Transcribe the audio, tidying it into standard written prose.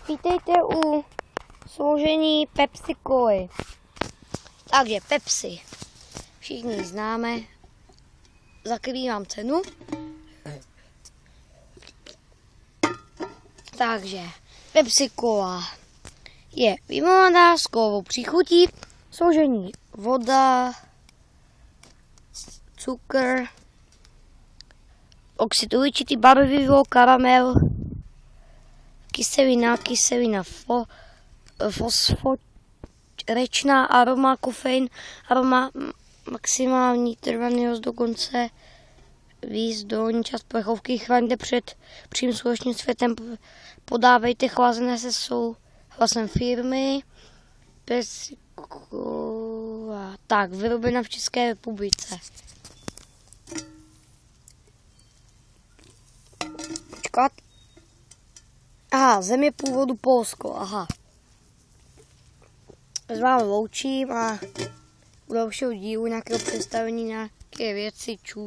Vítejte u složení Pepsi Coly. Takže Pepsi. Všichni ji známe. Zakrývám cenu. Takže Pepsi Cola je vyvolaná s kovou příchutí. Složení voda, cukr, oxid uhličitý, barvivo, karamel, kyselina fosforečná, aroma, kofein, aroma, maximální trvanlivost dokonce, víc dolní část plechovky, chraňte před přímým slunečním světem, podávejte chlazené se souhlasem firmy. Pepsi Cola. Tak, vyrobena v České republice. Počkat. Aha, země původu Polsko, aha. S vámi loučím a u dalšího dílu nějakého představení nějaké věci čus.